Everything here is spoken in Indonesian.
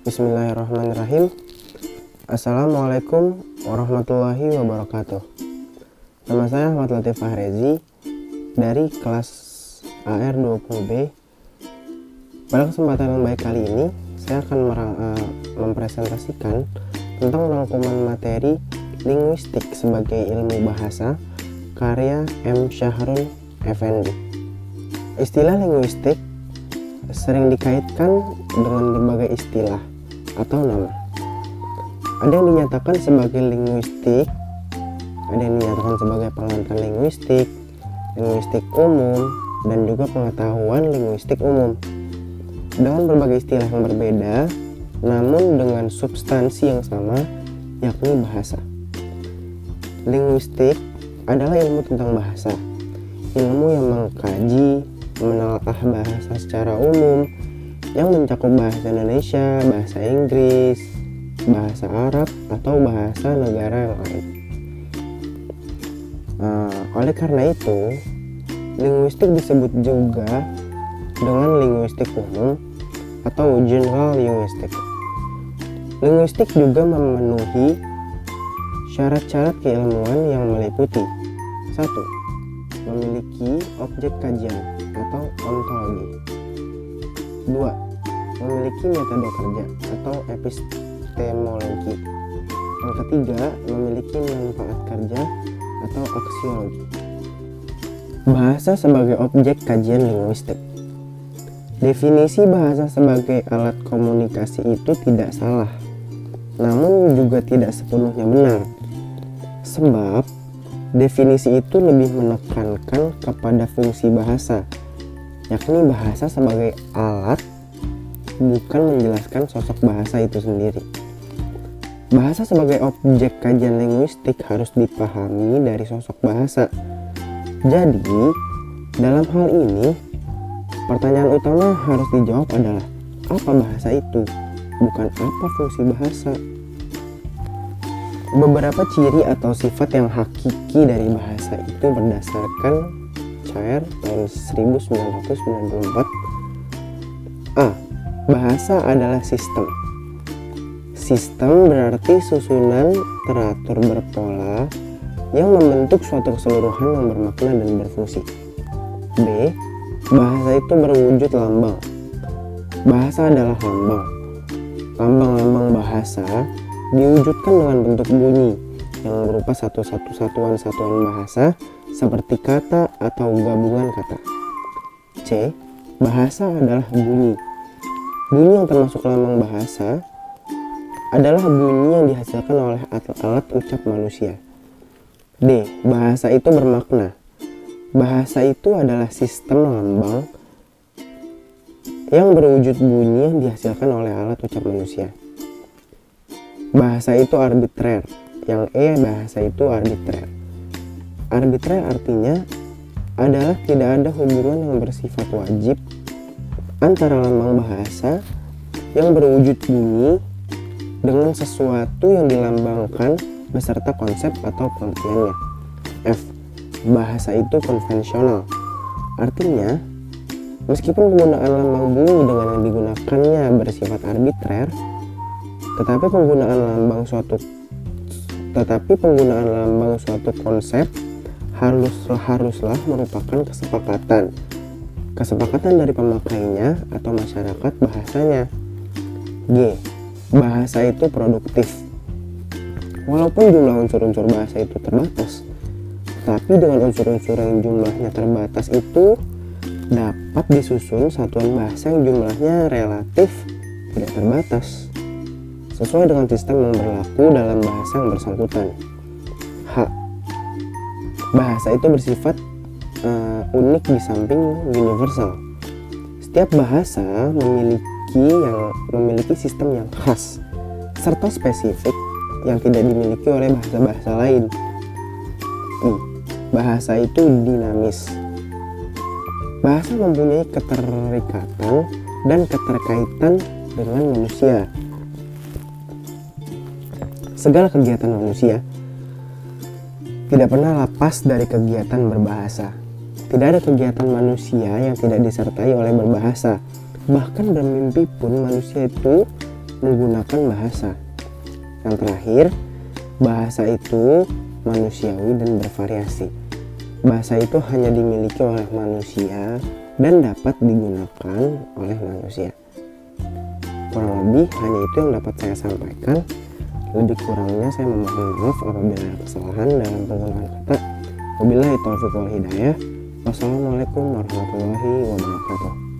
Bismillahirrahmanirrahim. Assalamualaikum warahmatullahi wabarakatuh. Nama saya Ahmad Latif Fahrezi dari kelas AR20B. Pada kesempatan yang baik kali ini, saya akan mempresentasikan tentang rangkuman materi linguistik sebagai ilmu bahasa karya M. Syahrul Effendi. Istilah linguistik sering dikaitkan dengan berbagai istilah atau nama. Ada yang dinyatakan sebagai linguistik, ada yang dinyatakan sebagai pengantar linguistik, linguistik umum, dan juga pengetahuan linguistik umum. Dengan berbagai istilah yang berbeda, namun dengan substansi yang sama, yakni bahasa. Linguistik adalah ilmu tentang bahasa, ilmu yang mengkaji, menelaah bahasa secara umum, yang mencakup bahasa Indonesia, bahasa Inggris, bahasa Arab, atau bahasa negara yang lain. Oleh karena itu, linguistik disebut juga dengan linguistik umum atau general linguistik. Linguistik juga memenuhi syarat-syarat keilmuan yang meliputi: 1. Memiliki objek kajian atau ontologi. 2. Memiliki metode kerja atau epistemologi. Yang ketiga, memiliki manfaat kerja atau aksiologi. Bahasa sebagai objek kajian linguistik. Definisi bahasa sebagai alat komunikasi itu tidak salah, namun juga tidak sepenuhnya benar. Sebab definisi itu lebih menekankan kepada fungsi bahasa, yakni bahasa sebagai alat, bukan menjelaskan sosok bahasa itu sendiri. Bahasa sebagai objek kajian linguistik harus dipahami dari sosok bahasa. Jadi, dalam hal ini, pertanyaan utama harus dijawab adalah apa bahasa itu, bukan apa fungsi bahasa. Beberapa ciri atau sifat yang hakiki dari bahasa itu berdasarkan Cair tahun 1994. A. Bahasa adalah sistem. Sistem berarti susunan teratur berpola yang membentuk suatu keseluruhan yang bermakna dan berfungsi. B. Bahasa itu berwujud lambang. Bahasa adalah lambang. Lambang-lambang bahasa diwujudkan dengan bentuk bunyi yang berupa satuan bahasa seperti kata atau gabungan kata. C. Bahasa adalah bunyi. Bunyi yang termasuk lambang bahasa adalah bunyi yang dihasilkan oleh alat ucap manusia. D. Bahasa itu bermakna. Bahasa itu adalah sistem lambang yang berwujud bunyi yang dihasilkan oleh alat ucap manusia. Bahasa itu arbitrer. Yang E, bahasa itu arbitrer. Arbitrer artinya adalah tidak ada hubungan yang bersifat wajib antara lambang bahasa yang berwujud bunyi dengan sesuatu yang dilambangkan beserta konsep atau pengertiannya. F. Bahasa itu konvensional. Artinya, meskipun penggunaan lambang bunyi dengan yang digunakannya bersifat arbitrer, tetapi penggunaan lambang suatu konsep haruslah merupakan kesepakatan dari pemakainya atau masyarakat bahasanya. G. Bahasa itu produktif. Walaupun jumlah unsur-unsur bahasa itu terbatas, tapi dengan unsur-unsur yang jumlahnya terbatas itu dapat disusun satuan bahasa yang jumlahnya relatif tidak terbatas, sesuai dengan sistem yang berlaku dalam bahasa yang bersangkutan. H. Bahasa itu bersifat unik di samping universal. Setiap bahasa memiliki sistem yang khas serta spesifik yang tidak dimiliki oleh bahasa-bahasa lain. I. Bahasa itu dinamis. Bahasa mempunyai keterikatan dan keterkaitan dengan manusia. Segala kegiatan manusia tidak pernah lepas dari kegiatan berbahasa. Tidak ada kegiatan manusia yang tidak disertai oleh berbahasa. Bahkan bermimpi pun manusia itu menggunakan bahasa. Yang terakhir, bahasa itu manusiawi dan bervariasi. Bahasa itu hanya dimiliki oleh manusia dan dapat digunakan oleh manusia. Kurang lebih hanya itu yang dapat saya sampaikan. Lebih kurangnya saya memohon maaf apabila ada kesalahan dalam penggunaan kata. Wabillahi taufiq wal hidayah. Wassalamualaikum warahmatullahi wabarakatuh.